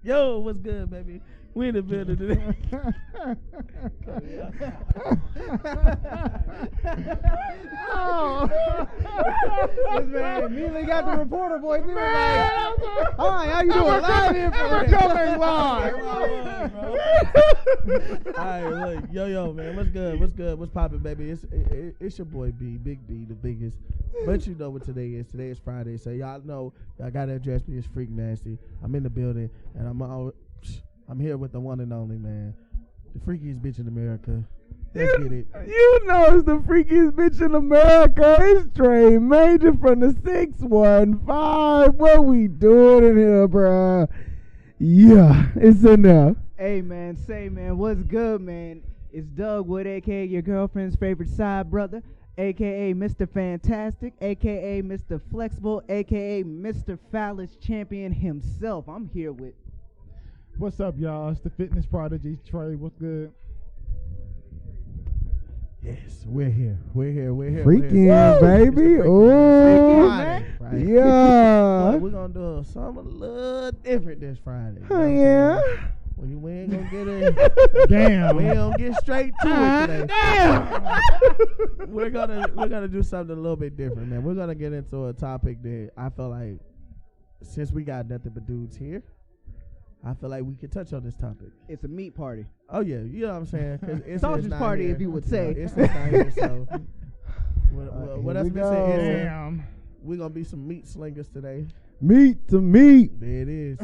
Yo, what's good, baby? We in the building today. Oh, this man immediately got the reporter voice. He was like, "Hi, how you doing? Live here for coming live." All right, look, yo, man, what's good? What's good? What's poppin', baby? It's your boy B, Big B, the biggest. But you know what today is. Today is Friday, so y'all know y'all gotta address me as Freak Nasty. I'm in the building, and I'm here with the one and only, man, the freakiest bitch in America. Let's get it. You know it's the freakiest bitch in America. It's Dre Majors from the 615. What we doing in here, bruh? Yeah, it's enough. Hey, man, what's good, man? It's DugWud, a.k.a. your girlfriend's favorite side brother, a.k.a. Mr. Fantastic, a.k.a. Mr. Flexible, a.k.a. Mr. Phallus Champion himself. I'm here with... What's up, y'all? It's the fitness prodigy, Tre. What's good? Yes, we're here. Freaking, baby. Oh, Friday, right? Yeah. But we're going to do something a little different this Friday. Oh, yeah. Well, we ain't going to get in. Damn. We ain't going to get straight to it today. Damn. We're gonna do something a little bit different, man. We're going to get into a topic that I feel like, since we got nothing but dudes here, I feel like we could touch on this topic. It's a meat party. Oh, yeah. You know what I'm saying? It's Sausage party, here. if you would say. It's not here, so. What else we say is Damn. we're going to be some meat slingers today. Meat to meat. There it is.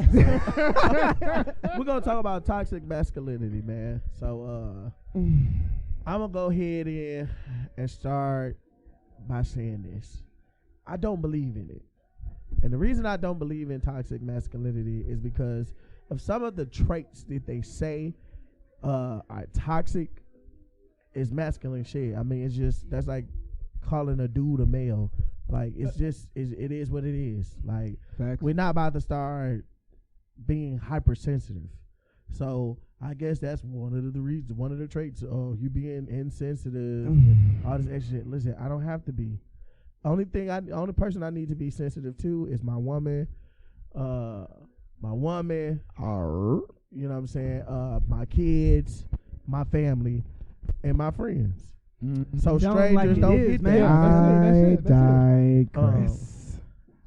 We're going to talk about toxic masculinity, man. So, I'm going to go ahead and start by saying this. I don't believe in it. And the reason I don't believe in toxic masculinity is because of some of the traits that they say are toxic is masculine shit. I mean, it's just, that's like calling a dude a male. Like, it's just, it is what it is. Like, Facts. We're not about to start being hypersensitive. So I guess that's one of the reasons, one of the traits. Oh, you being insensitive, all this extra shit. Listen, I don't have to be. Only person I need to be sensitive to is my woman. You know what I'm saying? My kids, my family, and my friends. So strangers don't get that. I digress.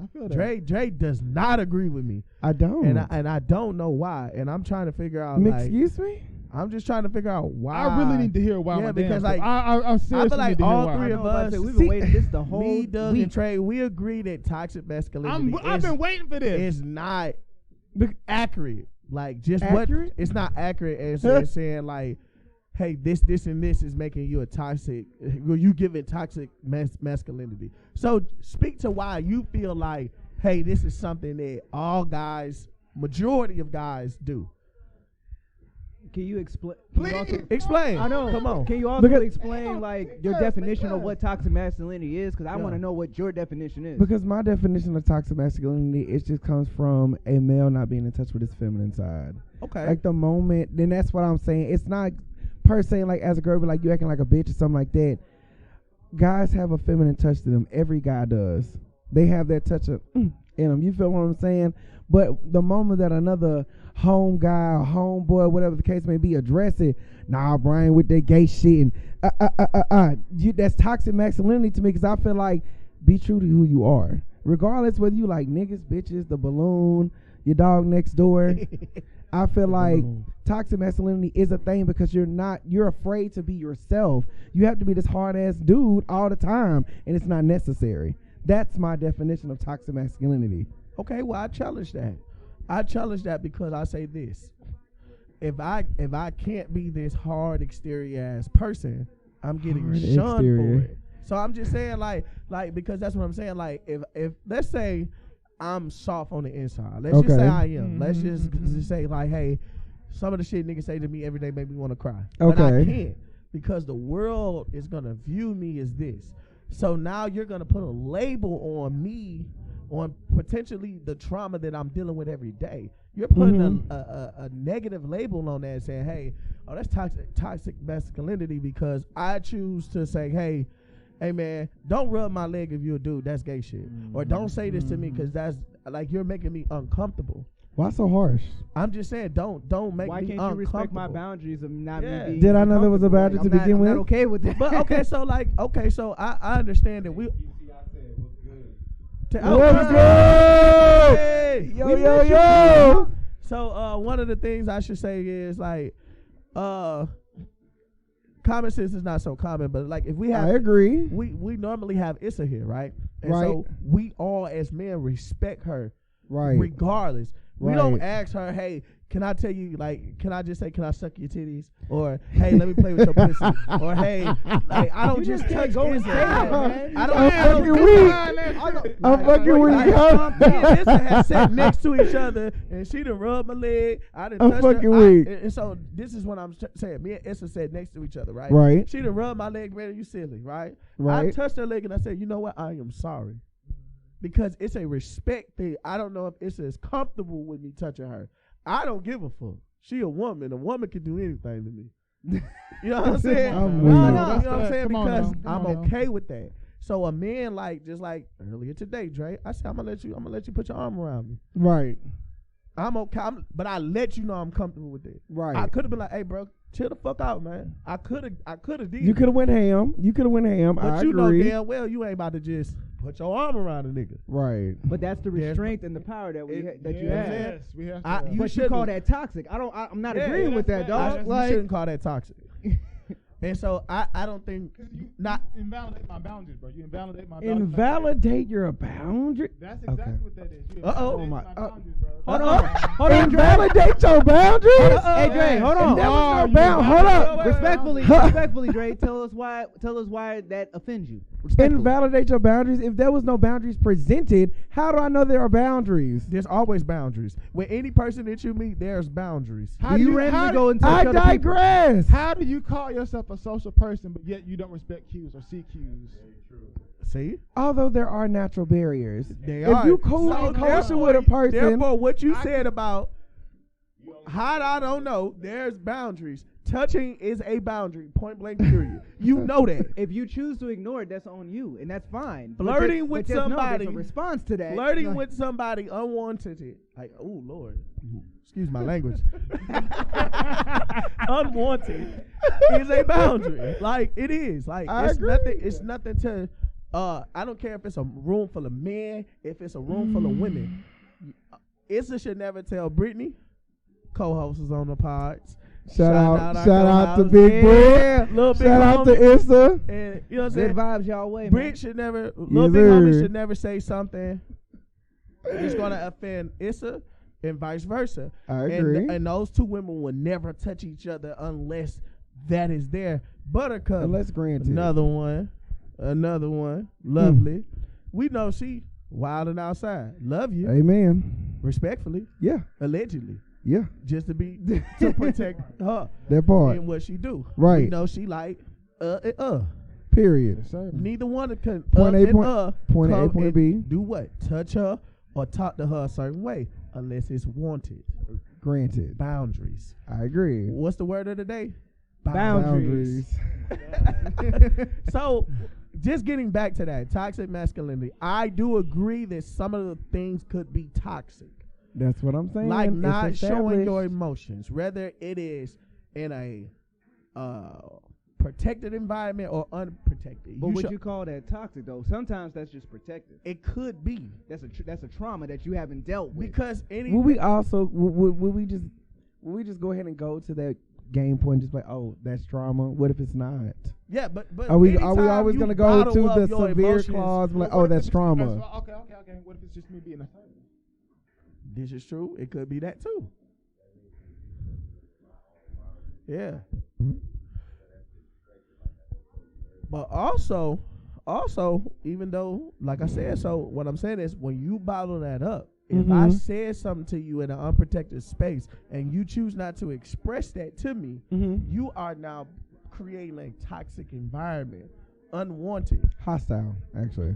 I feel that. Dre does not agree with me. I don't. And I don't know why. And I'm trying to figure out. Excuse me? I'm just trying to figure out why. I really need to hear why. Yeah, because like I seriously feel like need to hear all why. three of us, we've been waiting this the whole me, Doug, week. and Tre, we agree that toxic masculinity I've been waiting for this. is not accurate. Like, just Accurate? It's not accurate as saying like, hey, this and this is making you a toxic. You give it toxic masculinity. So speak to why you feel like, hey, this is something that all guys, majority of guys do. Can you explain? Explain. I know. Come on. Can you also explain like your definition of what toxic masculinity is? Because I want to know what your definition is. Because my definition of toxic masculinity, it just comes from a male not being in touch with his feminine side. Okay. Like the moment, then that's what I'm saying. It's not per se like as a girl, but like you acting like a bitch or something like that. Guys have a feminine touch to them. Every guy does. They have that touch of in them. You feel what I'm saying? But the moment that another home guy or homeboy, whatever the case may be, address it, nah, Brian, with that gay shit, and that's toxic masculinity to me, because I feel like, be true to who you are, regardless whether you like niggas, bitches, the balloon, your dog next door. I feel like toxic masculinity is a thing because you're afraid to be yourself. You have to be this hard ass dude all the time, and it's not necessary. That's my definition of toxic masculinity. Okay, well, I challenge that. I challenge that because I say this. If I can't be this hard exterior ass person, I'm getting shunned for it. So I'm just saying like because that's what I'm saying. Like if let's say I'm soft on the inside. Let's just say I am. Let's just say like, hey, some of the shit niggas say to me every day make me want to cry. But I can't, because the world is gonna view me as this. So now you're gonna put a label on me, on potentially the trauma that I'm dealing with every day. You're putting a negative label on that, saying, hey, oh, that's toxic masculinity, because I choose to say, hey man, don't rub my leg if you're a dude, that's gay shit. Or don't say this to me because that's like, you're making me uncomfortable. Why so harsh? I'm just saying, don't make Why me can't you respect my boundaries of not me being Did I know there was a boundary to begin with? I'm not okay with that. But so I understand that we. What's good? Yo. So one of the things I should say is like, common sense is not so common, but like if we have, I agree. We normally have Issa here, right? And Right. so we all as men respect her, Right. regardless. We Right. don't ask her, hey, can I tell you, like, can I just say, can I suck your titties? Or, hey, let me play with your pussy. Or, hey, like, I don't just touch Issa. man. I'm I'm fucking weak. Me and Issa have sat next to each other, and she done rubbed my leg. I done I'm touched fucking her. weak. And so this is what I'm saying. Me and Issa sat next to each other, right? Right. She done rubbed my leg, man, you silly, right? I Right. touched her leg, and I said, you know what? I am sorry. Because it's a respect thing. I don't know if Issa is comfortable with me touching her. I don't give a fuck. She a woman. A woman can do anything to me. You know what I'm saying? I'm No, with no, you. you know what I'm saying? Come on Because now. I'm Come on now. okay with that. So a man just like earlier today, Dre, I said I'm gonna let you put your arm around me. Right. I'm okay, but I let you know I'm comfortable with it. Right. I could have been like, hey, bro, chill the fuck out, man. I could have did. You could have went ham. But I you know agree. damn well you ain't about to just put your arm around a nigga. Right. But that's the Yes. restraint and the power that you have. Yes, we have to. You But you shouldn't. call that toxic. I'm not Yeah, agreeing with that, that's- dog. You Like, shouldn't call that toxic. And so I don't think You not. invalidate my boundaries, bro. You invalidate my boundaries. Invalidate your boundary. That's exactly Okay. what that is. You Uh-oh. invalidate Oh, my- my boundaries, bro. hold on, Invalidate your boundaries. Hey, Dre, hold on. There was no you bound. Hold up. Wait, Respectfully, Dre, tell us why that offends you. Respectfully. Invalidate your boundaries. If there was no boundaries presented, how do I know there are boundaries? There's always boundaries. With any person that you meet, there's boundaries. How Do you do randomly how go do- into I each other people? digress. How do you call yourself a social person, but yet you don't respect cues or see cues? See, Although there are natural barriers. they If are. you cool and kosher with a person, Therefore, what you said about how I don't know, there's boundaries. Touching is a boundary. Point blank. Period. You know that. If you choose to ignore it, that's on you, and that's fine. Flirting with just know somebody- there's a response to that. Flirting Like, with somebody unwanted, like, oh Lord, excuse my language, unwanted is a boundary. Like it is. Like I it's agree. nothing. It's nothing to. I don't care if it's a room full of men, if it's a room full of women. Issa should never tell Brittany, co-host is on the pods. shout out our to co-host. Big Boy. Little big Shout out to homie. Issa. And you know what I'm good saying? vibes y'all way, man. Brit should never, little big sir. homie should never say something that's gonna offend Issa and vice versa. I agree. And those two women will never touch each other unless that is there. Buttercup, Unless granted. another one, lovely. We know she wilding outside. Love you, Amen. respectfully, Yeah. allegedly, Yeah. just to protect her That part. and what she do. Right. We know she like Period. Yes, sir. Neither one can Point A, and point A, come point and B. do what? Touch her or talk to her a certain way, unless it's wanted. Granted. Boundaries. I agree. What's the word of the day? Boundaries. So, just getting back to that toxic masculinity, I do agree that some of the things could be toxic, That's what I'm saying. like It's not showing established. your emotions, whether it is in a protected environment or unprotected. But would you call that toxic though? Sometimes that's just protective. It could be That's a trauma that you haven't dealt with. because any Would we also would we just go ahead and go to that game point and just like, oh, that's trauma? What if it's not? yeah, but Are we anytime always you gonna go bottle to up the your severe emotions- clause? Like, What oh, if that's it's- trauma. Okay. What if it's just me being a fan? This is true. It could be that too. Yeah. But also, even though, like I said, so what I'm saying is when you bottle that up, if I Mhm. said something to you in an unprotected space and you choose not to express that to me, Mm-hmm. you are now creating a toxic environment, unwanted. Hostile, actually.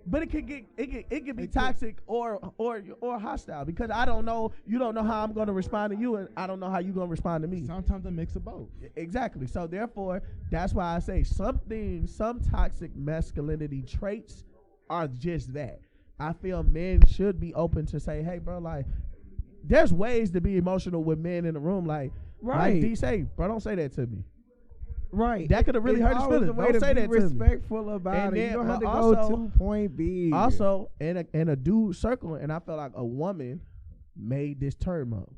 But it could be toxic or hostile because I don't know, you don't know how I'm going to respond to you and I don't know how you're going to respond to me. Sometimes a mix of both. Exactly. So therefore, that's why I say some toxic masculinity traits are just that. I feel men should be open to say, hey bro, like there's ways to be emotional with men in the room. Like D say, bro, don't say that to me. Right. That could have really hurt his feelings. Don't say that to me. Respectful about it. You don't have to go to point B. Also, in a dude circle, and I felt like a woman made this term up.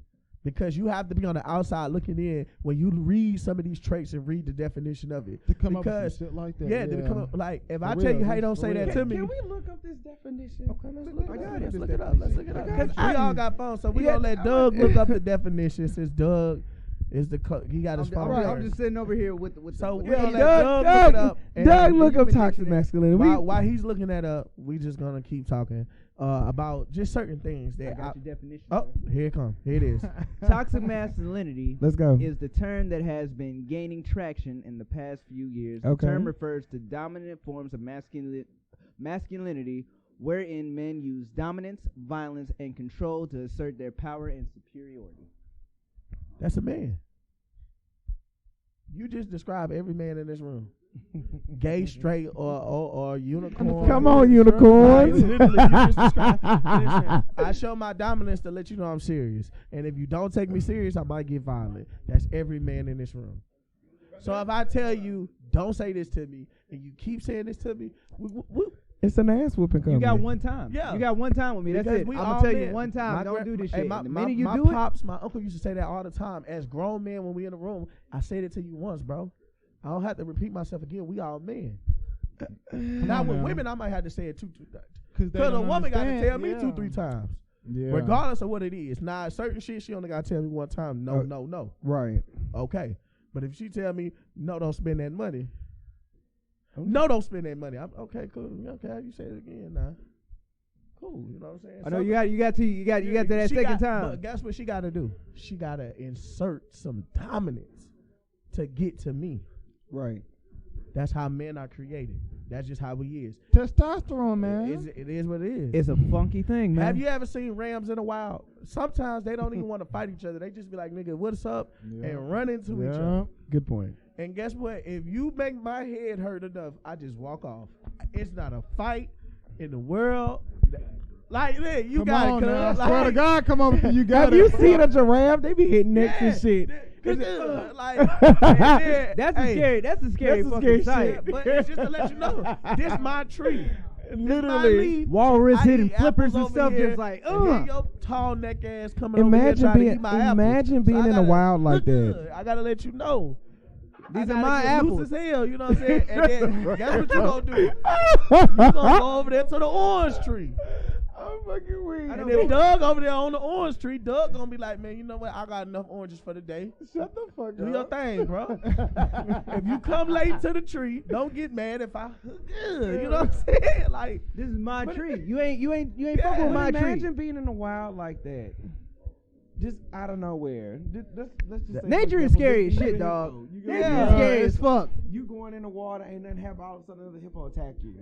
Because you have to be on the outside looking in when you read some of these traits and read the definition of it. To come up with shit like that. Yeah, to come up, like, if I tell you, hey, don't say that to me. Can we look up this definition? Okay, let's look it up. Because We all got phones, so we gonna let Doug look up the definition since Doug is he got his phone. I'm just sitting over here with so the we gonna let Doug look it up. Doug look up toxic masculinity. While he's looking that up, we just gonna keep talking about just certain things that I got your definition. Oh, here it comes. Here it is. Toxic masculinity Let's go. is the term that has been gaining traction in the past few years. Okay. The term refers to dominant forms of masculinity wherein men use dominance, violence, and control to assert their power and superiority. That's a man. You just describe every man in this room. Gay, straight, or unicorn. Come on, unicorns. Literally, you just describe. Listen, I show my dominance to let you know I'm serious. And if you don't take me serious, I might get violent. That's every man in this room. So if I tell you, don't say this to me, and you keep saying this to me, it's an ass whooping coming. You got one time. Yeah. You got one time with me. That's it. I'm going to tell you one time. Don't do this shit. My uncle used to say that all the time. As grown men, when we in the room, I said it to you once, bro. I don't have to repeat myself again. We all men. Now with women, I might have to say it two times. Because a woman got to tell me 2-3 times. Yeah. Regardless of what it is. Now, certain shit, she only got to tell me one time. No. Right. Okay. But if she tell me, no, don't spend that money. No, don't spend that money. I'm okay, cool. Okay, you say it again now. Cool, you know what I'm saying? I know you got to that second time. But guess what she got to do? She got to insert some dominance to get to me. Right. That's how men are created. That's just how he is. Testosterone, man. It is what it is. It's a funky thing, man. Have you ever seen rams in the wild? Sometimes they don't even want to fight each other. They just be like, nigga, what's up? Yeah. And run into each other. Good point. And guess what? If you make my head hurt enough, I just walk off. It's not a fight in the world. Like, man, you got it, cuz. I swear to God, come on. You got it. Have you seen a giraffe? They be hitting necks and shit. That's a scary sight. But it's just to let you know, this my tree. Literally, walrus hitting flippers and stuff. Just like, and your tall neck ass coming over here trying to eat my apples. Imagine being in the wild like that. I gotta let you know. These are my apples. Loose as hell, you know what I'm saying? And then guess what you gonna do? You gonna go over there to the orange tree. I'm fucking weak. And if Doug over there on the orange tree, Doug gonna be like, man, you know what? I got enough oranges for the day. Shut the fuck up. Do your thing, bro. If you come late to the tree, don't get mad if I you know what I'm saying? Like, this is my tree. You ain't fucking with my tree. Imagine being in the wild like that. Just out of nowhere. Let's just say nature is scary as shit, dog. Nature is scary as fuck. You going in the water and then have all of a sudden another hippo attack you.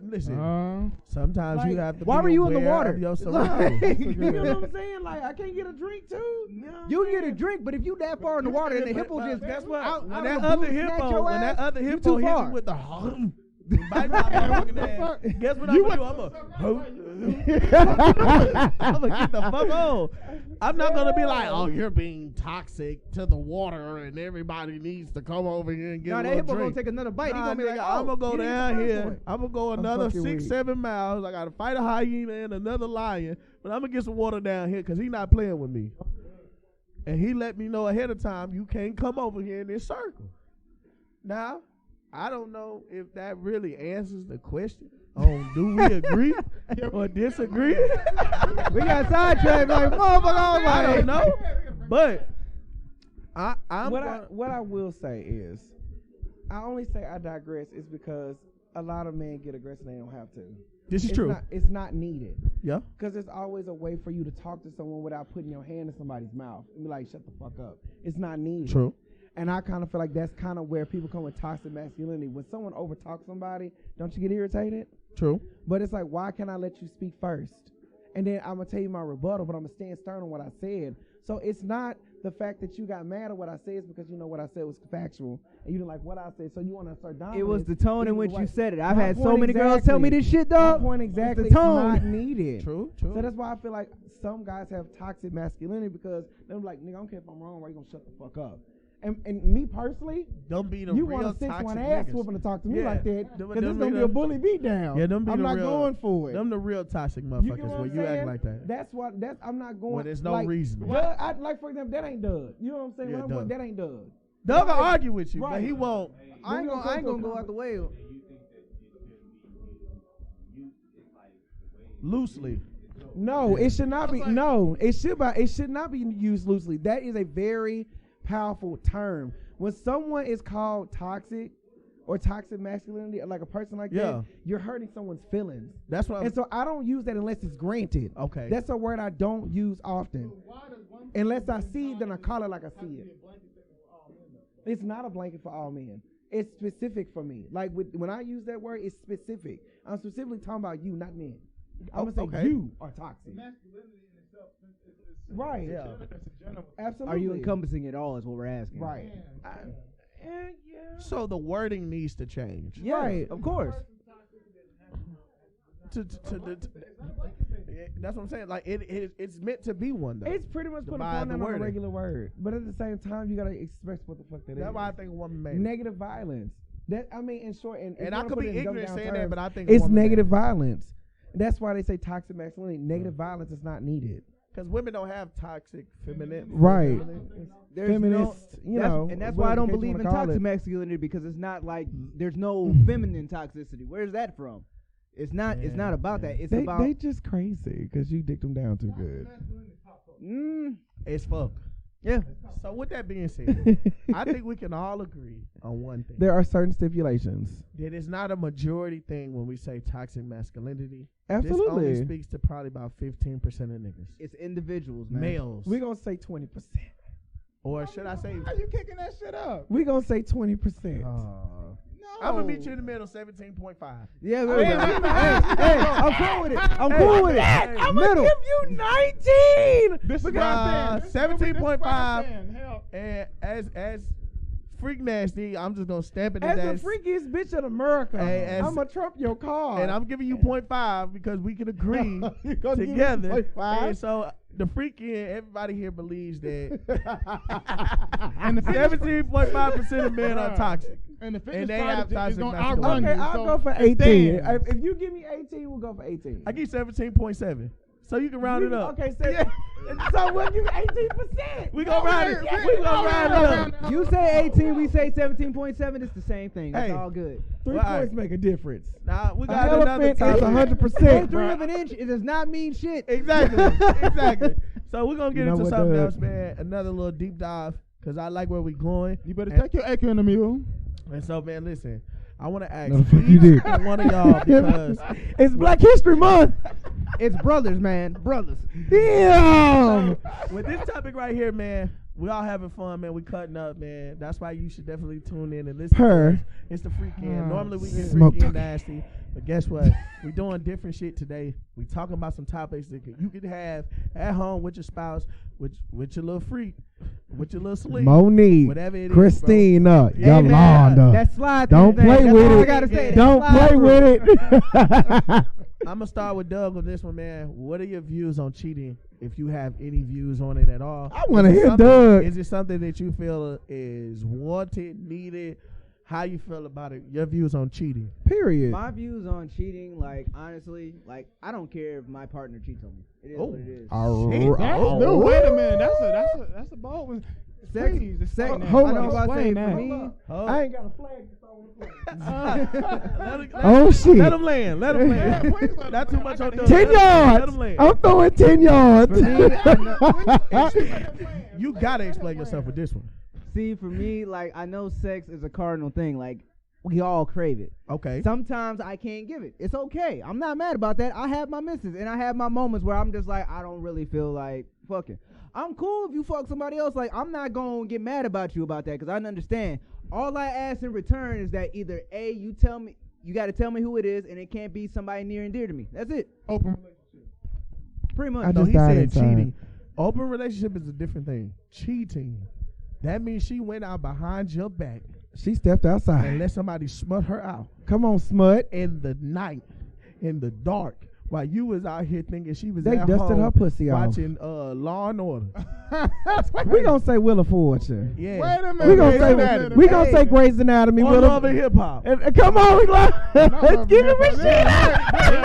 Listen, sometimes like, you have to. Why were you in the water? Your you know what I'm saying? Like, I can't get a drink too. No, you can get a drink, but if you that far in the water and the hippo just guess what? When that other hippo hit you with the bite my fucking ass. Guess what I'm gonna do? I'm gonna get the fuck on. I'm not gonna be like, oh, you're being toxic to the water, and everybody needs to come over here and get a little that hippo drink. gonna take another bite. He gonna be like, I'm gonna go down here. I'm gonna go another 6-7 miles. I gotta fight a hyena and another lion, but I'm gonna get some water down here because he's not playing with me. And he let me know ahead of time, you can't come over here in this circle. Now, I don't know if that really answers the question on do we agree or disagree. We got sidetracked like motherfucker. I don't know, but what I will say is, I only say I digress is because a lot of men get aggressive and they don't have to. This is true. It's not needed. Yeah. Because there's always a way for you to talk to someone without putting your hand in somebody's mouth and be like, shut the fuck up. It's not needed. True. And I kind of feel like that's kind of where people come with toxic masculinity. When someone overtalks somebody, don't you get irritated? True. But it's like, why can't I let you speak first? And then I'm going to tell you my rebuttal, but I'm going to stand stern on what I said. So it's not the fact that you got mad at what I said, is because you know what I said was factual, and you didn't like what I said, so you want to start dominant. It was the tone in which you said it. I've My had so point many girls tell me this shit, dog. My point exactly. It's the tone. It's not needed. True. So that's why I feel like some guys have toxic masculinity, because they're like, nigga, I don't care if I'm wrong, why you gonna shut the fuck up? And me personally, don't be the you real want a 6'1" toxic ass niggas. whooping to talk to me like that, Them- because them it's gonna be be the- a bully beat down. Yeah, them be I'm the not real, going for it. Them the real toxic You get motherfuckers what where I'm you act saying? like that. That's what. I'm not going. When there's no like, reason. Doug, like for example, that ain't Doug. You know what I'm saying? Yeah, When I'm going, Doug. that ain't Doug. Doug will argue with you, but Right. he won't. I ain't gonna go out the way. Loosely. No, it should not be. No, it should not be used loosely. That is a very powerful term. When someone is called toxic or toxic masculinity, or like a person like that, you're hurting someone's feelings. That's what. And so I don't use that unless it's granted. Okay. That's a word I don't use often. Unless I see it, then I call it like I see it. It's not a blanket for all men. It's specific for me. Like when I use that word, it's specific. I'm specifically talking about you, not men. I'm gonna say you are toxic. Right. Yeah. Absolutely. Are you encompassing it all? Is what we're asking. Right. Yeah. So the wording needs to change. Yeah, Right. of course. That's what I'm saying. Like it's meant to be one though. It's pretty much put a By phone the on a wording. regular word, but at the same time, you gotta express what the fuck that is. That's why I think a woman made it. Negative violence. That I mean, in short, and I could be ignorant saying that, but I think it's negative violence. That's why they say toxic masculinity. Negative violence is not needed. because women don't have toxic feminine. Right. There's Feminist, no, you know, and that's why I don't whatever case you believe in wanna call toxic it. masculinity, because it's not like there's no feminine toxicity. Where's that from? It's not. It's not about that. It's about. They just crazy because you dicked them down too good. It's fuck. Yeah. So with that being said, I think we can all agree on one thing. There are certain stipulations. That it's not a majority thing when we say toxic masculinity. Absolutely. This only speaks to probably about 15% of niggas. It's individuals, man. Males. We're going to say 20%. Or should I say... How you kicking that shit up? We're going to say 20%. No. I'm going to meet you in the middle, 17.5. Yeah, hey, I'm cool with it. I'm cool with it. I'm going to give you 19. This is what I'm saying. 17.5. And as freak nasty, I'm just going to stamp it As as the freakiest bitch in America, Hey, as- I'm going to trump your card. and I'm giving you 0.5 because we can agree You gonna give me together. 0.5? And so the freaking, everybody here believes that And the 17.5% of men are toxic. And the fitness And they have project is toxic gonna masculinity. outrun Okay, you. I'll so go for it 18. stands. If you give me 18, we'll go for 18. I give you 17.7. So you can round it up. Okay, so we'll give you 18%. We gonna round it. We gonna round it up. You say 18, we say 17.7. It's the same thing. It's Hey. all good. 3 Well, points make a difference. Nah, we A got another elephant is topic. 100%. 3 of an inch, it does not mean shit. Exactly. Exactly. So we're gonna get You know into what, something Doug? else, man. Another little deep dive, because I like where we going. You better And- take your echo in the mule. And so, man, listen. I want to ask No, the fuck you each did. and one of y'all because It's Black History Month. It's brothers, man. Brothers. Damn. with this topic right here, man, we all having fun, man. We cutting up, man. That's why you should definitely tune in and listen. Per. To us. It's the Freakend. Normally we get Smoke freaky and talking. nasty, but guess what? We doing different shit today. We talking about some topics that you could have at home with your spouse, with your little freak, with your little sleep, Monique, whatever it is, Christina, Yeah, Yolanda. That slide. Don't thing, play that's with all I it. gotta say. Don't That play slide with through. it. I'm gonna start with Doug on this one, man. What are your views on cheating? If you have any views on it at all, I want to Is it hear something- Doug. Is it something that you feel is wanted, needed? How you feel about it? Your views on cheating? Period. My views on cheating, like, honestly, like, I don't care if my partner cheats on me. It is what it is. No, wait a minute. That's a bold one. Sex- Please, sex- explain hold that. I know about to say, Explain for that. me, I ain't got a flag. Let Oh shit. Let him land. Let him Yeah, land. please let him Not too land. much I on gotta Doug. 10 Let yards. him land. I'm throwing 10 yards. for me, I know- You gotta explain yourself with this one. see, for me, like, I know sex is a cardinal thing. Like, we all crave it. Okay. Sometimes I can't give it. It's okay. I'm not mad about that. I have my misses, and I have my moments where I'm just like, I don't really feel like fucking. I'm cool if you fuck somebody else. Like, I'm not going to get mad about you about that, because I understand. All I ask in return is that either A, you tell me, you got to tell me who it is, and it can't be somebody near and dear to me. That's it. Open relationship. Pretty much. I So just he died said inside. cheating. Open relationship is a different thing. Cheating, that means she went out behind your back She stepped outside. and let somebody smut her out Come on, smut. in the night, in the dark, while you was out here thinking she was They at dusted home her pussy off. watching Law and Order. We gonna say Wheel of Fortune. Yeah. Wait a minute. We gonna wait say a minute. we gonna say Grey's Anatomy. More Wheel love of and hip hop. Come on, we let's give it Rashida.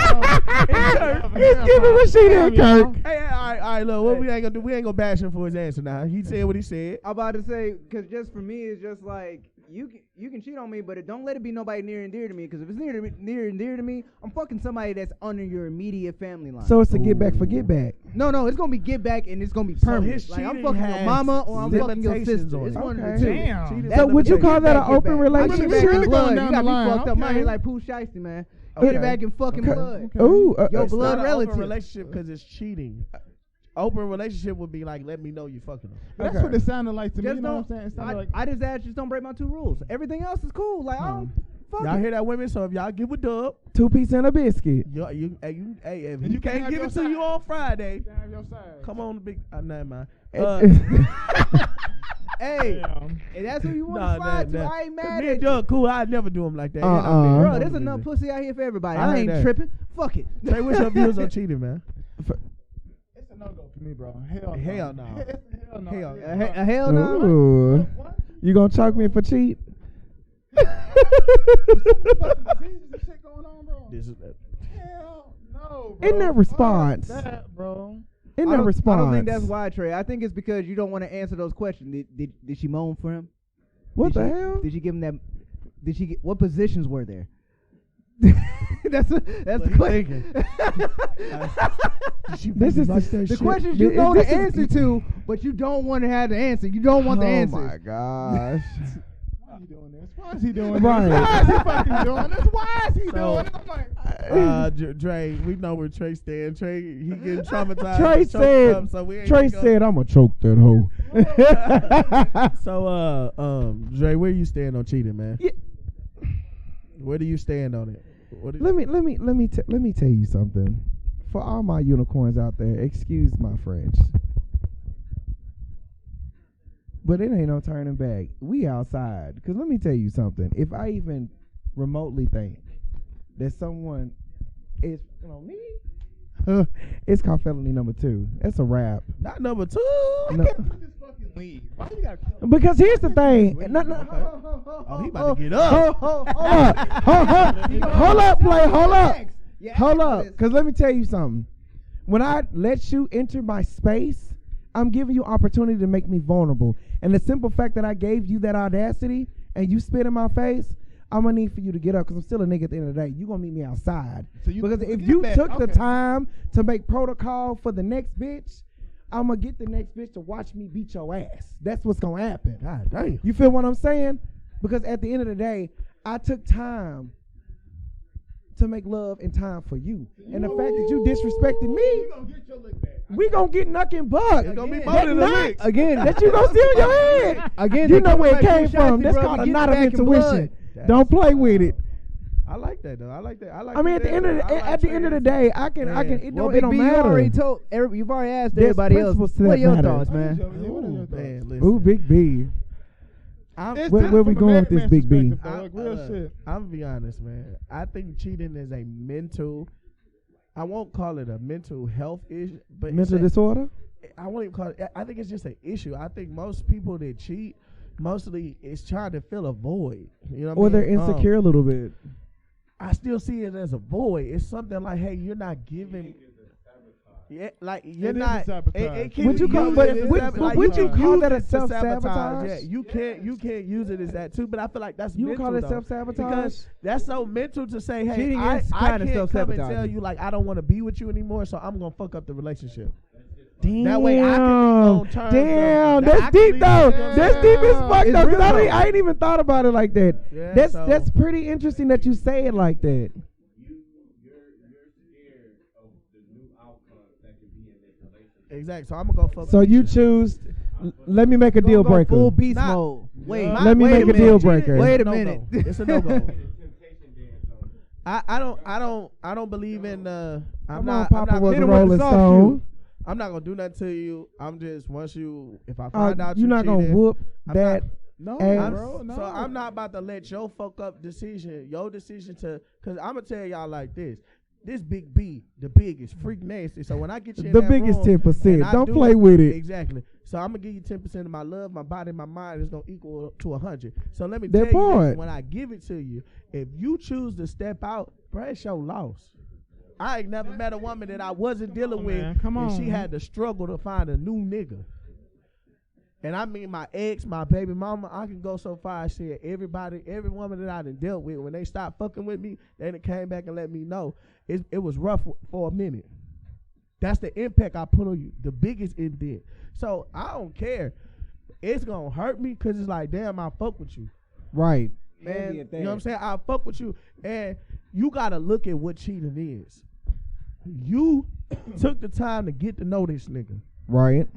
Let's give it Rashida and Kirk. Hey, all right, look, what we ain't gonna do? We ain't gonna bash him for his answer now. He said what he said. I'm about to say, because just for me, it's just like, you can cheat on me, but don't let it be nobody near and dear to me, because if it's near and dear to me, I'm fucking somebody that's under your immediate family line. So it's a get back for get back. No, it's gonna be get back, and it's gonna be So permanent. his Like, I'm cheating fucking your has mama or I'm fucking your limitations sister. on It's it. one of Okay. the two. Damn. Cheating So has would you call that an limitations. open I get back in relationship? blood. Going You down got the me line. fucked up. My Okay. head like Pooh Shiesty, man. Okay. Get it back in fucking Okay. blood. Ooh, Yo, It's blood not an relative. open relationship because it's cheating. Open relationship would be like, let me know you fucking them. That's Okay. what it sounded like to me. Just You know what I'm don't. saying? It sounded like I just asked, just don't break my 2 rules. Everything else is cool. Like I don't. Fuck Y'all it. hear that, women? So if y'all give a dub, 2 piece and a biscuit. hey, if And you you can can't have give your it to you side. on Friday, down your side. come on, big. Never mind. Hey, Damn. and that's who you want Nah, to slide nah, to. nah. I ain't mad Me at and you. Joe cool. I'd never do them like that. Bro, there's enough pussy out here for everybody. I I heard ain't that. tripping. Fuck it. Trey, what's your views on cheating, man? It's a no-go for me, bro. Hell no. Hell no. Hell no. Hell no. A hell no. Ooh. What? You gonna chalk me for cheat? Diseases and shit going on, bro. This is Hell no, bro. In that response. Fuck that, bro. In I that don't- response. I don't think that's why, Trey. I think it's because you don't want to answer those questions. Did she moan for him? What Did the she- hell? Did she give him that? Did she get what positions were there? that's What the he question. This is The questions you know the answer to, but you don't want to have the answer. You don't want the answer. Oh my gosh. Why you doing this? Why is he doing Right. this? Why is he fucking doing this? Why is he doing it? I'm like, Dre, we know where Trey stand. Trey, he getting traumatized. Trey and choked said. up, so we ain't Trey gonna- said, "I'm gonna choke that hoe." So, Dre, where you stand on cheating, man? Yeah. Where do you stand on it? What is Let me tell you something. For all my unicorns out there, excuse my French, but it ain't no turning back. We outside. Cause let me tell you something. If I even remotely think that someone is, me, it's called felony number 2. That's a wrap. not number 2? No. just fucking leave. Why you gotta kill him? Because here's the thing. Oh, he about to get up. Hold up, play. Hold up. Yeah, Hold ask up. this. Because let me tell you something. When I let you enter my space, I'm giving you opportunity to make me vulnerable. And the simple fact that I gave you that audacity and you spit in my face, I'm going to need for you to get up because I'm still a nigga at the end of the day. You're going to meet me outside. So you- because if get you back. took the Okay. time to make protocol for the next bitch, I'm going to get the next bitch to watch me beat your ass. That's what's going to happen. God damn. You feel what I'm saying? Because at the end of the day, I took time to make love and time for you. And the fact that you disrespected me, You gonna get your lick back. we gonna get nuck and buck. It's gonna be Again. more than a That lick. Again, That you gonna see on your head. Again, You they know come where it back came to from. Shasty, That's bro. called We a get knot of back in intuition. blood. Don't play with it. I like that though. I like that. I mean, at the end of the day, I can. It Well, don't Big B, you matter. already told. You've already asked There's everybody else. principles to What that are your matter. thoughts, man? What are your thoughts? Man, listen. Ooh, Big B. It's Where different we from a going with married this, Big B? man's perspective, though, like real shit. I'm gonna be honest, man. I think cheating is a mental. I won't call it a mental health issue, but Mental disorder. I won't even call it. I think it's just an issue. I think most people that cheat, mostly is trying to fill a void. You know what Or I mean? they're insecure a little bit. I still see it as a void. It's something like, hey, you're not giving. Yeah, like you're It is a not. sabotage. It can Would you be call- used but as a would- sabotage. but Like, would you can call use that a it to self-sabotage? Yeah, you can't use it as that too. But I feel like that's You mental, call it though. self-sabotage? Because that's so mental to say, hey, Cheating I is can't kinda come and tell self-sabotaging. you like I don't want to be with you anymore, so I'm gonna fuck up the relationship. Damn. That way I can be on terms Damn, of- that's I can deep be- though. Yeah. That's deep as fuck It's though. 'Cause real, though. I ain't even thought about it like that. Yeah, That's pretty interesting that you say it like that. Exactly. So I'm gonna go fuck. So with you choose. Let me make a deal Go breaker. Full beast Nah. mode. Wait. My- Let me wait make a minute. deal breaker. Wait a No-go. minute. It's a no-go. I don't believe in. I'm Come on, not. Papa I'm not was hit a him with the Rolling soft Stone. shoe. I'm not gonna do nothing to you. I'm just if I find out you're not gonna whoop that. No, ass. bro. No. So I'm not about to let your fuck up decision, because I'm gonna tell y'all like this. This Big B, the biggest, freak nasty. So when I get you in The that biggest room, 10%. Don't play with it. Exactly. So I'm gonna give you 10% of my love, my body, my mind is gonna equal to 100. So let me That tell you part. this, when I give it to you, if you choose to step out, bro, it's your loss. I ain't never met a woman that I wasn't dealing with, and she had to struggle to find a new nigga. And I mean my ex, my baby mama, I can go so far as saying every woman that I done dealt with, when they stopped fucking with me, they done came back and let me know it was rough for a minute. That's the impact I put on you, the biggest it did. So I don't care. It's gonna hurt me because it's like, damn, I fuck with you. Right. Man, you know what I'm saying? I fuck with you. And you gotta look at what cheating is. You took the time to get to know this nigga. Right.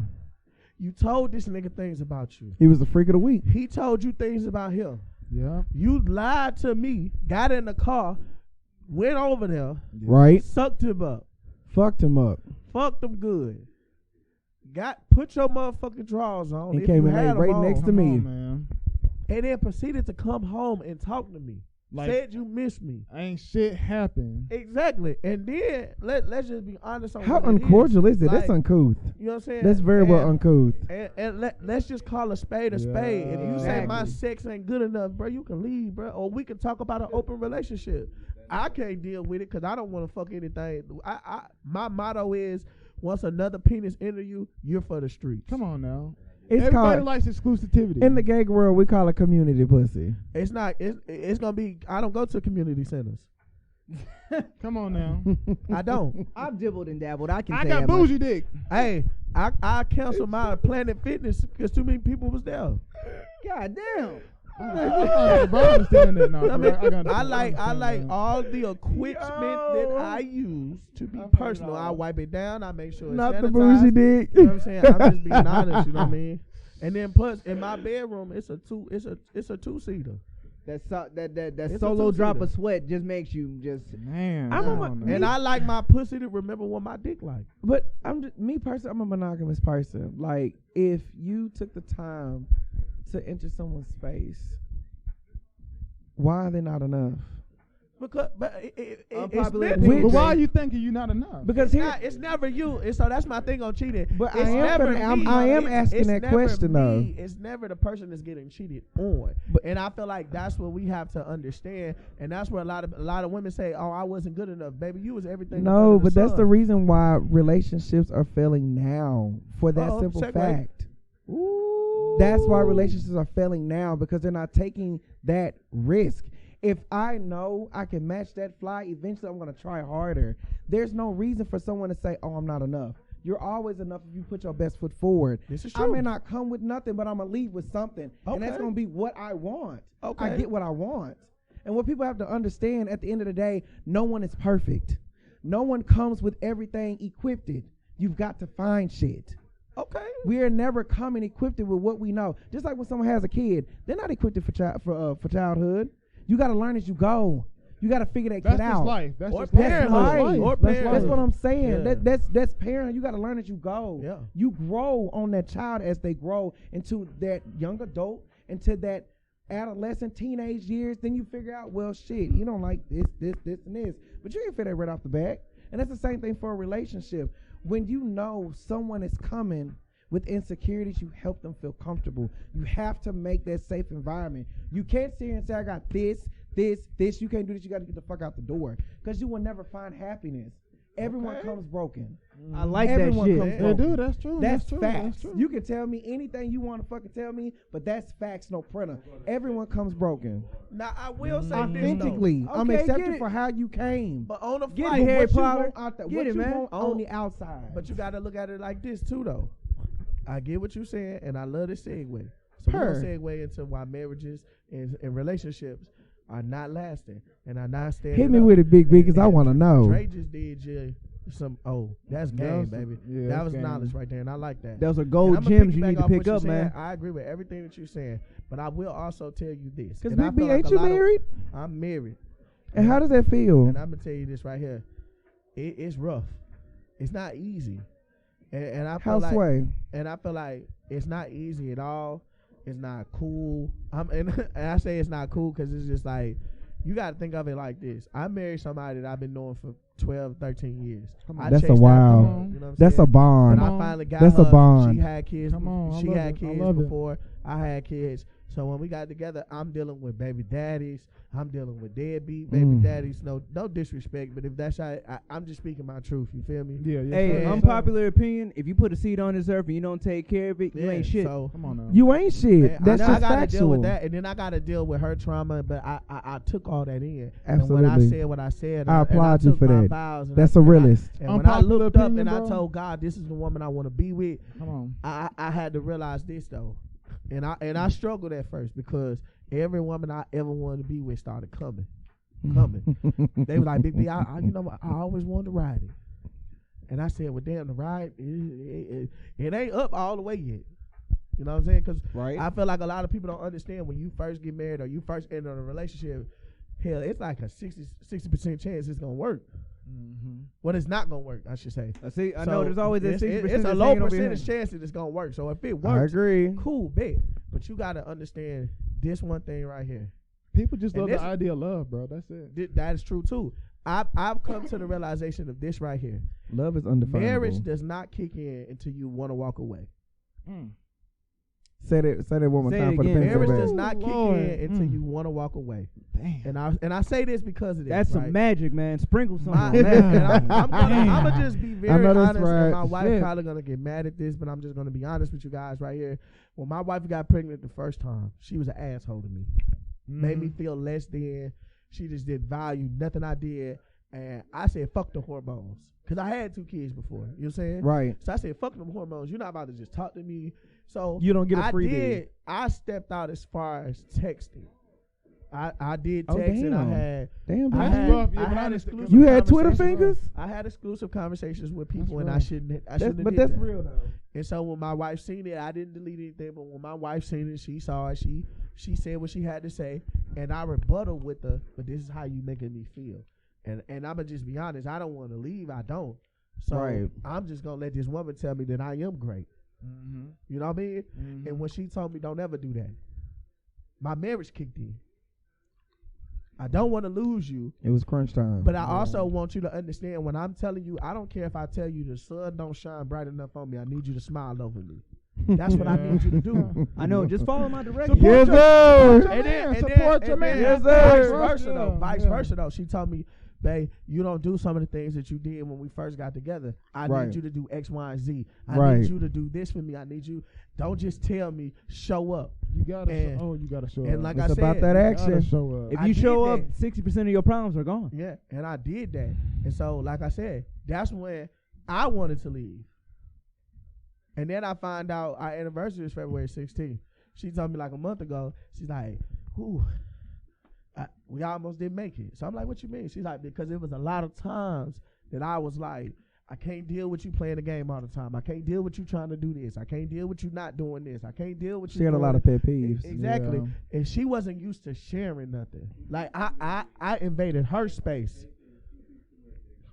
You told this nigga things about you. He was the freak of the week. He told you things about him. Yeah. You lied to me, got in the car, went over there, Right. sucked him up, Fucked him up. fucked him good. Put your motherfucking drawers on. He if came you in had right them next on, to me. Man. and then proceeded to come home and talk to me. Like, said you miss me. ain't shit happen. Exactly. And then let's just be honest on How what uncordial is it? Like, That's uncouth. You know what I'm saying? That's very well uncouth. And let's just call a spade a spade. If you say my sex ain't good enough, bro, you can leave, bro. Or we can talk about an open relationship. I can't deal with it because I don't want to fuck anything. My motto is, once another penis enter you, you're for the streets. Come on now. Everybody likes exclusivity. In the gay world, we call it community pussy. It's not. It's gonna be. I don't go to community centers. Come on now. I don't. I've dibbled and dabbled. I got that bougie much. dick. Hey, I canceled my Planet Fitness because too many people was there. God damn. Bro, I understand that now. I like all the equipment that I use to be personal. I wipe it down. I make sure it's Not sanitized. the bougie dick. You know what I'm saying? I'm just being honest. You know what I mean? And then plus in my bedroom, it's a two-seater. That It's solo a drop two-seater. of sweat just makes you just. Man. And I like my pussy to remember what my dick like. But me personally, I'm a monogamous person. Like, if you took the time to enter someone's space, why are they not enough? But Unpopular it's opinion. But why are you thinking you're not enough? Because it's never you. And so that's my thing on cheating. But It's never me. I am asking It's that never question me. though. It's never the person that's getting cheated on. And I feel like that's what we have to understand. And that's where a lot of women say, "Oh, I wasn't good enough, baby. You was everything." No, but that's the reason why relationships are failing now. For that simple segue. fact. Ooh. That's why relationships are failing now, because they're not taking that risk. If I know I can match that fly, eventually I'm going to try harder. There's no reason for someone to say, "Oh, I'm not enough." You're always enough if you put your best foot forward. This is I true. may not come with nothing, but I'm going to leave with something. And that's Okay. going to be what I want. Okay. I get what I want. And what people have to understand, at the end of the day, no one is perfect. No one comes with everything equipped. You've got to find shit. Okay. We are never coming equipped with what we know. Just like when someone has a kid, they're not equipped for childhood. You got to learn as you go. You got to figure that kid out. Life. That's Or just life. parenthood. That's life. Or That's parenthood. what I'm saying. Yeah. That's parent. You got to learn as you go. Yeah. You grow on that child as they grow into that young adult, into that adolescent, teenage years. Then you figure out, well, shit, you don't like this, and this. But you can figure that right off the bat. And that's the same thing for a relationship. When you know someone is coming with insecurities, you help them feel comfortable. You have to make that safe environment. You can't sit here and say, "I got this. You can't do this. You got to get the fuck out the door," because you will never find happiness. Everyone comes broken. I like Everyone that shit. comes Yeah, broken. dude, that's true. That's true. facts. That's true. You can tell me anything you want to fucking tell me, but that's facts, no printer. Everyone comes broken. Now I will say this Authentically, though. I'm Okay, accepting get it. for how you came. But on the Get flight, it, Harry What you Potter. want out there, Get what it, you man. want on the outside. But you got to look at it like this too, though. I get what you're saying, and I love this segue. So we're gonna segue into why marriages and relationships are not lasting and are not standing. Hit me up. with it, Big B, because I want to know. Dre just did you some. Oh, that's game, baby. yeah, that that's was game. knowledge right there, and I like that. Those are And gold I'ma gems you piggyback need to off pick what you're up, saying. man. I agree with everything that you're saying, but I will also tell you this. Because and I Big B, feel like ain't a you lot of- married? I'm married. And how does that feel? And I'm gonna tell you this right here. It's rough. It's not easy. And I feel Houseway. and I feel like it's not easy at all. It's not cool. And I say it's not cool because it's just like, you got to think of it like this. I married somebody that I've been knowing for 12, 13 years. That's a wow. You know That's a bond. And I finally got That's her. a bond. She had kids. She had it. kids before I had kids. So when we got together, I'm dealing with baby daddies. I'm dealing with deadbeat baby daddies. No disrespect, but if that's how I'm just speaking my truth. You feel me? Yeah. Hey, unpopular opinion: if you put a seed on this earth and you don't take care of it, you ain't shit. So come on now. You ain't shit. And That's I just gotta deal with factual. that, and then I gotta deal with her trauma. But I took all that in. Absolutely. And when I said what I said, I applaud you took for my that. vows, and That's a realist. And when I Unpopular looked up opinion, and I bro. told God, this is the woman I want to be with, Come on. I had to realize this though, and I struggled at first because every woman I ever wanted to be with started coming. They were like, Big B, I always wanted to ride it, and I said, well, damn, the ride it ain't up all the way yet. You know what I'm saying? Because I feel like a lot of people don't understand when you first get married or you first enter a relationship. Hell, it's like a 60% chance it's gonna work. Well, it's not gonna work, I should say. I know there's always that 60%. It's a low percentage chance that it's gonna work. So if it works, I agree. cool, bet. But you gotta understand this one thing right here. People just And love the idea of love, bro. That's it. That is true too. I've come to the realization of this right here. Love is undefinable. Marriage does not kick in until you want to walk away. Say that one more Say time it for the again. pencil Marriage back. does not kick Lord. in until you want to walk away. Damn. And I say this because of this. That's right? some magic, man. Sprinkle some. My, on it. and I'm gonna just be very know that's honest, right. and my wife Shit. probably gonna get mad at this, but I'm just gonna be honest with you guys right here. When my wife got pregnant the first time, she was an asshole to me. Made me feel less than. She just didn't value nothing I did, and I said, "Fuck the hormones," because I had 2 kids before. You know what I'm saying? Right. So I said, "Fuck them hormones. You're not about to just talk to me." So You don't get a freebie. I stepped out as far as texting. I did Oh, text and I damn. had. Damn, I bitch. had, rough. Yeah, I but had I exclusive You had Twitter conversations- fingers? I had exclusive conversations with people, and I rough. shouldn't. I That's, shouldn't. but have that's did that. real though. And so when my wife seen it, I didn't delete anything. But when my wife seen it, she saw it. She said what she had to say, and I rebutted with the. But this is how you making me feel, and I'ma just be honest. I don't want to leave. I don't. So Right. I'm just gonna let this woman tell me that I am great. You know what I mean? And when she told me don't ever do that, my marriage kicked in. I don't want to lose you, It was crunch time. but I also want you to understand when I'm telling you, I don't care if I tell you the sun don't shine bright enough on me. I need you to smile over me. That's what I need you to do. I know. Just follow my directions. Yes, sir. Support your man. Yes, vice sir. versa though. Yeah, Vice yeah. versa though. She told me, babe, you don't do some of the things that you did when we first got together. I Right. need you to do X, Y, and Z. I Right. need you to do this for me. I need you. Don't just tell me. Show up. You gotta. And- You gotta show and up. like It's I said, about that You gotta action. show up. If I you did show that. up, 60% of your problems are gone. Yeah, and I did that. And so, like I said, that's when I wanted to leave. And then I find out our anniversary is February 16th. She told me like a month ago, she's like, ooh, we almost didn't make it. So I'm like, what you mean? She's like, because it was a lot of times that I was like, I can't deal with you playing the game all the time. I can't deal with you trying to do this. I can't deal with you not doing this. I can't deal with you. She had a doing lot of pet peeves. Exactly. Yeah. And she wasn't used to sharing nothing. Like I invaded her space.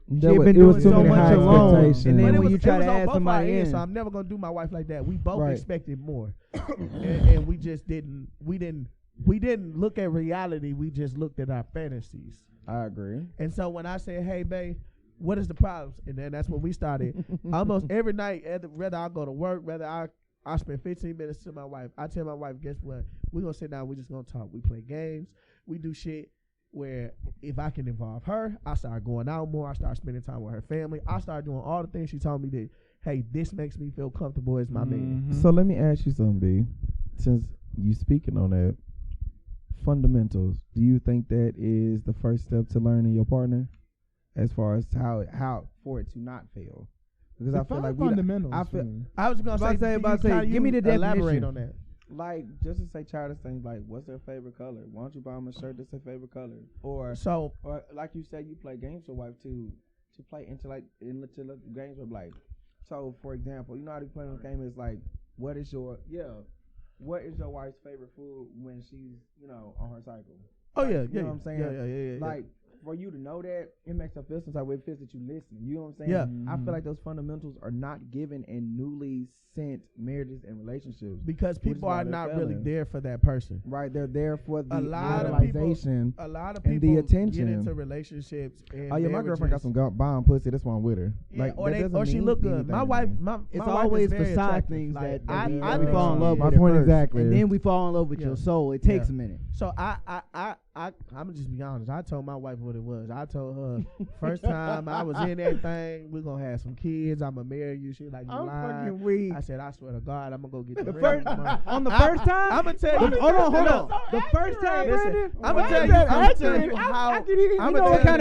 She had been it was doing too so many much high alone, expectations. and then But it when was- you try it was to on add both somebody our ends, in. so I'm never gonna do my wife like that. We both Right. expected more, and we just didn't. We didn't look at reality. We just looked at our fantasies. I agree. And so when I said, "Hey, babe, what is the problem?" and then that's when we started. Almost every night, whether I go to work, whether I spend 15 minutes to my wife, I tell my wife, "Guess what? We're gonna sit down. We're just gonna talk. We play games. We do shit." Where if I can involve her, I start going out more. I start spending time with her family. I start doing all the things she told me that, hey, this makes me feel comfortable as my man. So let me ask you something, B. Since you speaking on that, fundamentals. Do you think that is the first step to learning your partner, as far as how for it to not fail? Because I feel like fundamentals. I feel I was gonna say, give me the elaborate definition. on that. like just to say childish things like, what's their favorite color? Why don't you buy them a shirt that's their favorite color? Or like you said, you play games with your wife to play into games with like. So for example, you know how to play this game is like, what is your wife's favorite food when she's on her cycle? Oh Like, yeah, you know what I'm saying? Yeah. Like for you to know that, it makes her feel some type of way. It feels that you listen. You know what I'm saying? Yeah. I feel like those fundamentals are not given in newly sent marriages and relationships. Because Which is people why are they're not failing. really there for that person. Right, they're there for the A lot of idolization. A lot of and people the attention. get into relationships. And Oh yeah, my girlfriend got marriages. some bomb pussy. That's why I'm with her. Yeah, Like, or that doesn't she mean look good. anything My to wife, me. It's my wife always is very for side attractive. things Like, that we think fall in love my with it point first, exactly. and then we fall in love with Yeah. your soul. It takes Yeah. a minute. So I'm gonna just be honest. I told my wife what it was. I told her first time I was in that thing, we're gonna have some kids. I'm gonna marry you. She was like, you I'm lying. fucking weak. I said, I swear to God, I'm gonna go get the ring. First, on the first time, I'm gonna tell you. hold on. Look, The first time, listen, Brandon. I'm gonna tell you how.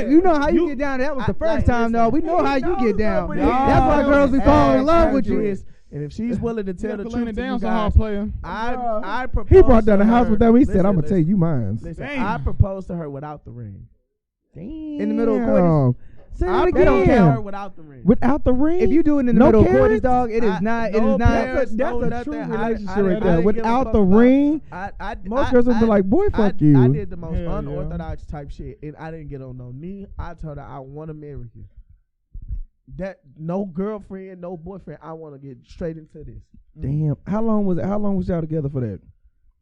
You know how you get down. That was the first time, though. We know how you get down. That's why girls be falling in love with you. And if she's willing to tell the truth to down you some hard guys, player. I proposed. He brought down to the house her- with that. He said, listen, "I'm gonna tell you mine." Listen, Damn. I proposed to her without the ring. Damn. In the middle of coitus? Say I it proposed to her again. without the ring. Without the ring. If you do it in the No middle of parents? coitus, dog, it is not. It is not. parents, That's no a nothing. true I relationship didn't right give there. a Without fuck the about- ring, most girls would be like, "Boy, fuck you." I did the most Hell yeah. unorthodox type shit, and I didn't get on no knee. I told her I want to marry you. That no girlfriend, no boyfriend. I want to get straight into this. Damn. How long was it? How long was y'all together for that?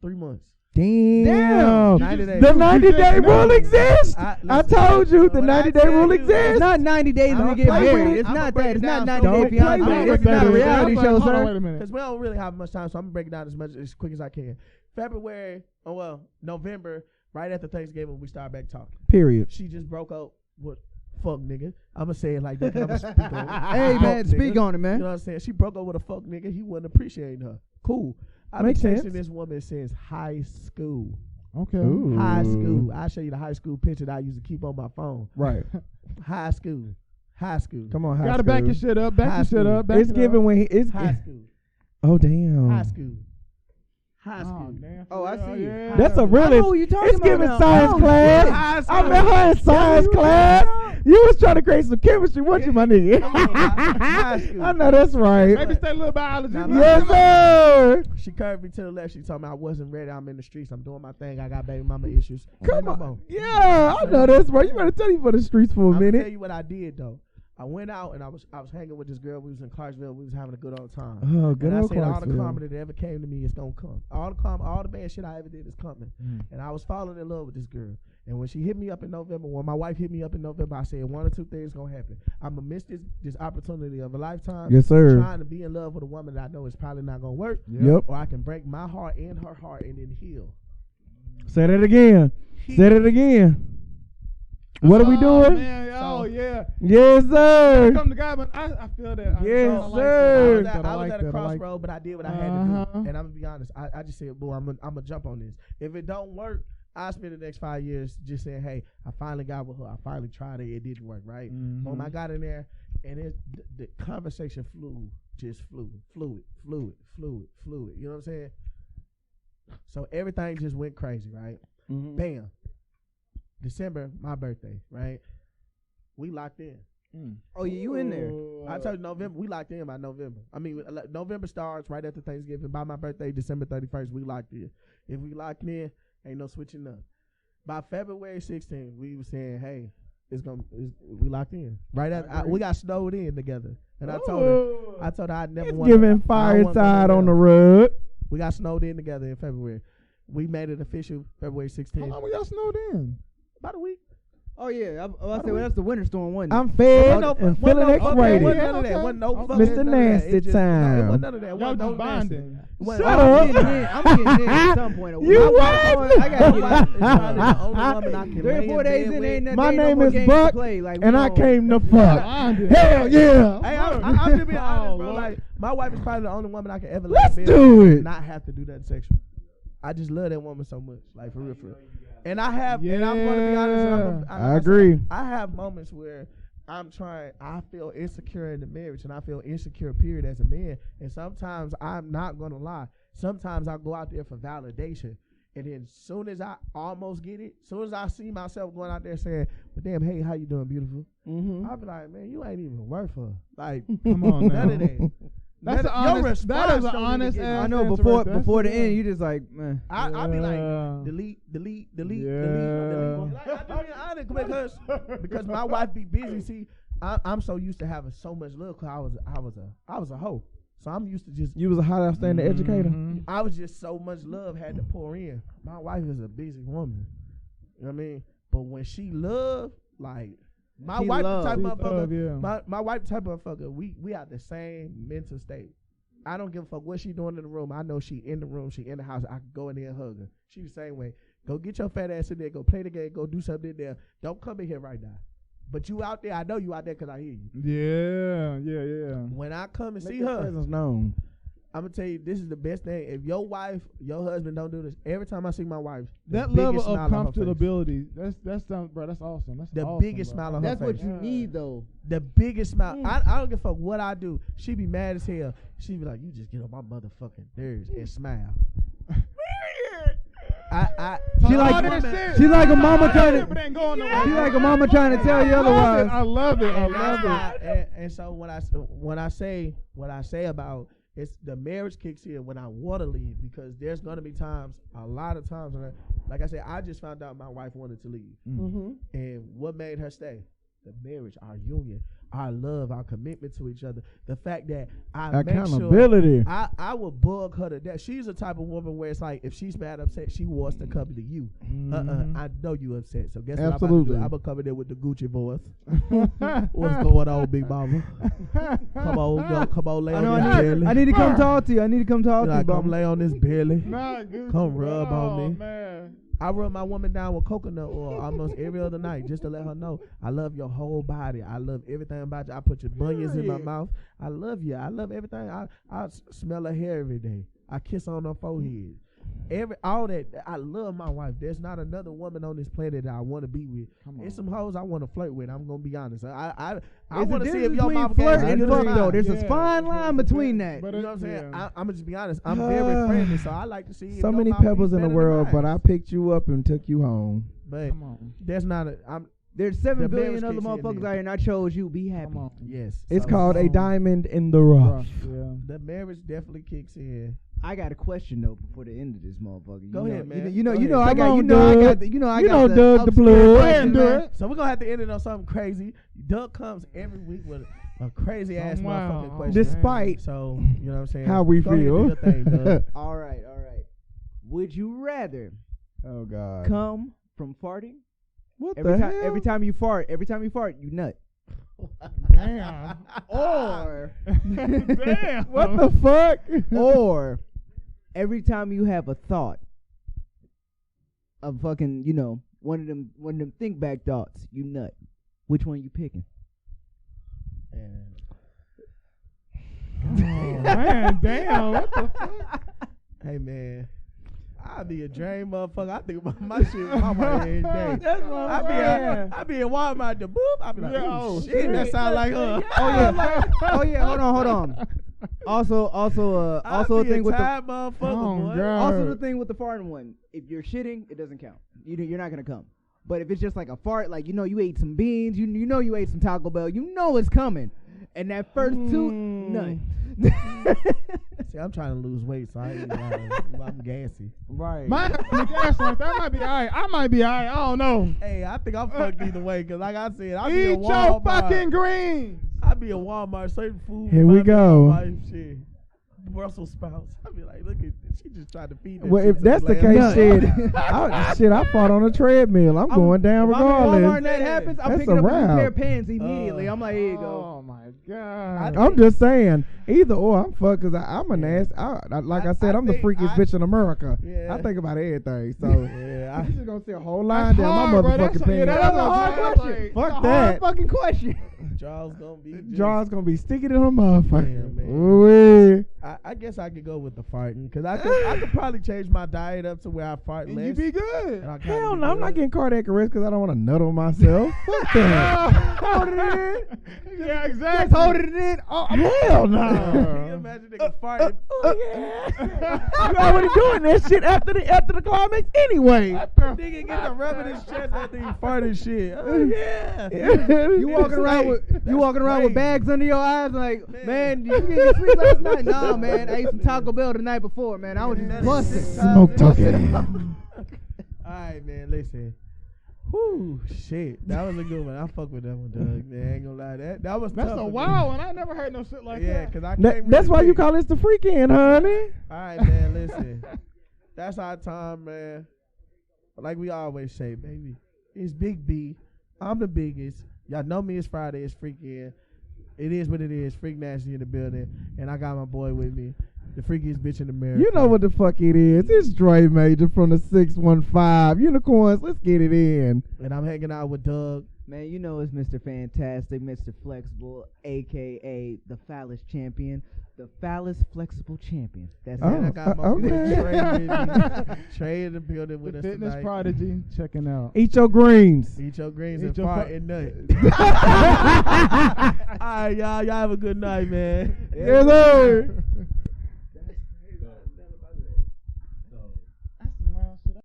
3 months. Damn. 90 days. The 90-day rule exists. I I told you the when I 90-day tell rule you- exists. It's not 90 days I'ma when you get play with married. it. It's I'ma not break that. it It's down not so 90 Day don't play Fiance. with it. It's not a reality show, Hold on, sir. wait a minute. Because we don't really have much time, so I'm gonna break it down as quick as I can. February, November, right after Thanksgiving, we start back talking. Period. She just broke up with fuck nigga. I'm gonna say it like that. 'Cause I'ma speak on it. Hey, Fuck man, speak nigga. on it, You man. know what I'm saying? She broke up with a fuck nigga. He wasn't appreciating her. Cool. I've been Makes texting sense. this woman since high school. Okay. Ooh. High school. I'll show you the high school picture that I used to keep on my phone. Right. High school. High school. Come on, high Gotta school. back your shit up. Back High your shit school. up. Back It's it given up. when it's. High school. Oh damn. High school. High school. Oh, damn. Oh, I see it. Yeah. That's a I really. know who you talking It's about giving now. science Oh, class. shit. High I met her in science class. You was trying to create some chemistry, weren't you, my nigga? High school. I know that's right. Maybe stay a little biology. Nah, Yes, sir. She curved me to the left. She told me I wasn't ready. I'm in the streets. I'm doing my thing. I got baby mama issues. Come Say no on. more. Yeah, I know that's right. You better tell you for the streets for a I'm gonna tell minute. you what I did though. I went out and I was hanging with this girl. We was in Clarksville. We was having a good old time. Oh, good And I old said all the Clarksville. karma that ever came to me is gonna come. All the bad shit I ever did is coming. And I was falling in love with this girl. And when she hit me up in November, when my wife hit me up in November, I said one or two things gonna happen. I'm gonna miss this opportunity of a lifetime. Yes, sir. Trying to be in love with a woman that I know is probably not gonna work. Yep. Or I can break my heart and her heart and then heal. Say that again. Say that again. What are we doing? Man, oh, yeah. Yes, sir. Come to God, but I feel that. Yes, I like sir. that. I was at a I like crossroad, but I did what I had to Uh-huh. do. And I'm gonna be honest. I just said, boy, I'm gonna jump on this. If it don't work, I spend the next 5 years just saying, hey, I finally got with her. I finally tried it. It didn't work, right? Boom, I got in there, and the conversation fluid. You know what I'm saying? So everything just went crazy, right? Bam. December, my birthday, right? We locked in. Oh, yeah, you in there. I told you November. We locked in by November. I mean, November starts right after Thanksgiving. By my birthday, December 31st, we locked in. If we locked in, ain't no switching up. By February 16th, we were saying, hey, we locked in. Right after we got snowed in together. And I told her I'd never It's want giving fireside on the rug. We got snowed in together in February. We made it official February How 16th. long were y'all snowed in? About a week. Oh, yeah. I said, well, that's the winter storm, wasn't it? I'm fed Wasn't and wasn't feeling wasn't X-rated. none of that. Wasn't no Okay. fucking Mr. none of that. Nasty It just- time. It wasn't none of that. Y'all Wasn't no just bonding. nasty. Shut I'm up. getting in. I'm getting in at some point. You My what? wife- I gotta My get wife is probably the only woman I can 3 or lay 4 in days bed in, with. ain't My no name more is games to Buck, play. Like, we and I don't- came to fuck. Bonding. Hell yeah. Hey, I'm just being honest, bro. Lord. Like, my wife is probably the only woman I can ever Let's lay in bed do with it. and not have to do nothing sexual. I just love that woman so much, like for real. And I have, and I'm going to be honest. And I agree. I have moments where I feel insecure in the marriage, and I feel insecure, period, as a man. And sometimes I'm not going to lie. Sometimes I go out there for validation. And then soon as I almost get it, soon as I see myself going out there saying, well, damn, hey, how you doing, beautiful? I'll be like, man, you ain't even worth her. Like, Come on now. none of that. That is an honest. I know before the end, you just like, man. I'll be like, delete. Like, I be honest because my wife be busy. See, I'm so used to having so much love because I was a hoe. So I'm used to just. You was a hot outstanding educator. I was just so much love had to pour in. My wife is a busy woman. You know what I mean? But when she love, like my wife the type of motherfucker. My wife the type of motherfucker. We have the same mental state. I don't give a fuck what she doing in the room. I know she in the room. She in the house. I can go in there and hug her. She the same way. Go get your fat ass in there. Go play the game. Go do something in there. Don't come in here right now. But you out there, I know you out there because I hear you. Yeah. When I come and Make see your her, presence known. I'm going to tell you, this is the best thing. If your wife, your husband don't do this, every time I see my wife, that level of comfortability, that's awesome. That's the awesome, biggest bro. smile on her face. That's what you need, though. The biggest smile. I don't give a fuck what I do. She be mad as hell. She be like, you just get on my motherfucking nerves and smile. She like a mama trying to tell you otherwise. I love it. And so when I say what I say about it's the marriage kicks in when I want to leave because there's gonna be times, a lot of times, when like I said, I just found out my wife wanted to leave, and what made her stay? The marriage, our union, our love, our commitment to each other. The fact that I accountability. Make sure I will bug her to death. She's the type of woman where it's like if she's mad upset, she wants to come to you. I know you upset, so guess what I'm about to do? I'm gonna come in there with the Gucci voice. What's going on, big mama? Come on, lay on this belly. I need to come talk to you. Come lay on this belly. Gucci, come rub on me. Man. I rub my woman down with coconut oil almost every other night just to let her know I love your whole body. I love everything about you. I put your bunions in my mouth. I love you. I love everything. I smell her hair every day. I kiss on her forehead. All that. I love my wife. There's not another woman on this planet that I want to be with. There's some hoes I want to flirt with. I'm gonna be honest. I want to see if your mama flirt and fuck though. There's Yeah, a fine line between that. You know what I'm saying? I'm gonna just be honest. I'm very friendly, so I like to see. So many pebbles in the world, but I picked you up and took you home. But there's not a. There's 7 billion other motherfuckers out here, and I chose you. Be happy. Yes, it's called a diamond in the rough. The marriage definitely kicks in. I got a question though before the end of this motherfucker. Go ahead, man. Doug the plug. So we're gonna have to end it on something crazy. Doug comes every week with a crazy ass motherfucking question. Despite so you know what I'm saying, how we feel. All right. Would you rather? Oh God. Come from farting? What the hell? Every time you fart, you nut. Damn. Or damn. What the fuck? Or every time you have a thought of fucking, one of them think back thoughts, you nut. Which one you picking? Man, damn. What the fuck? Hey man. I be a drain motherfucker. I think about my shit with my wife every day. That's my I be in Walmart the boop. I be like, oh shit, that sound like her. Oh yeah, hold on. Also the thing with the also the thing with the farting one. If you're shitting, it doesn't count. You're not gonna come. But if it's just like a fart, like you ate some beans, you know you ate some Taco Bell, you know it's coming. And that first two, none. See, I'm trying to lose weight, so I'm gassy. Right. That might be all right. I might be all right. I don't know. Hey, I think I'm fucked either way, because like I said, I Eat be in Walmart. your fucking greens. I be in Walmart, certain food. Here we go. Shit. Brussels sprouts. I be like, look at she just tried to feed that. Well, if that's the case, I fought on a treadmill. I'm going down regardless. Walmart and that happens, I'm picking up a new pair of pants immediately. I'm like, here you go. Oh my God. I'm just saying, either or, I'm fucked because I'm a nasty. Like I said, I'm the freakiest bitch in America. Yeah. I think about everything. So I'm just gonna see a whole line down my motherfucking pants. That's a hard question. Fuck that. Hard fucking question. Jaw's gonna be sticking in her motherfucker. Man. I guess I could go with the farting because I could probably change my diet up to where I fart And less. you be good. and I kinda Hell be no, I'm good. not getting cardiac arrest because I don't want to nut on myself. Fuck that. Hold it in. Yeah, Just exactly. hold it in. Oh, Hell Can you no. imagine nigga farting? You already doing that shit after the climax anyway. Nigga get to rubbing his chest after he farted shit. Oh yeah. you walking around with crazy. bags under your eyes, like, man, you get your sleep last night? Nah, man, I ate some Taco Bell the night before, man. I was just busting. Smoke talking. All right, man. Listen. Whoo, shit. That was a good one. I fuck with that one, Doug. Man, I ain't gonna lie. That was That's tough a for me. wild one. I never heard no shit like Yeah, that. because I can't That's why really you pick. call this the Freakend, honey. All right, man. Listen. That's our time, man. Like we always say, baby. It's Big B. I'm the biggest. Y'all know me. It's Friday. It's Freakend. It is what it is. Freak Nasty in the building. And I got my boy with me. The freakiest bitch in America. You know what the fuck it is. It's Dre Major from the 615 Unicorns. Let's get it in. And I'm hanging out with Doug. Man, you know it's Mr. Fantastic, Mr. Flexible, a.k.a. the Phallus Champion. The Phallus Flexible Champion. That's Oh, And I got my okay. boy Trey with me. Trey in the building with The us fitness tonight. prodigy checking out. Eat your greens. Eat your greens Eat and your fart fu- and nut. All right, y'all. Y'all have a good night, man. Yes, sir.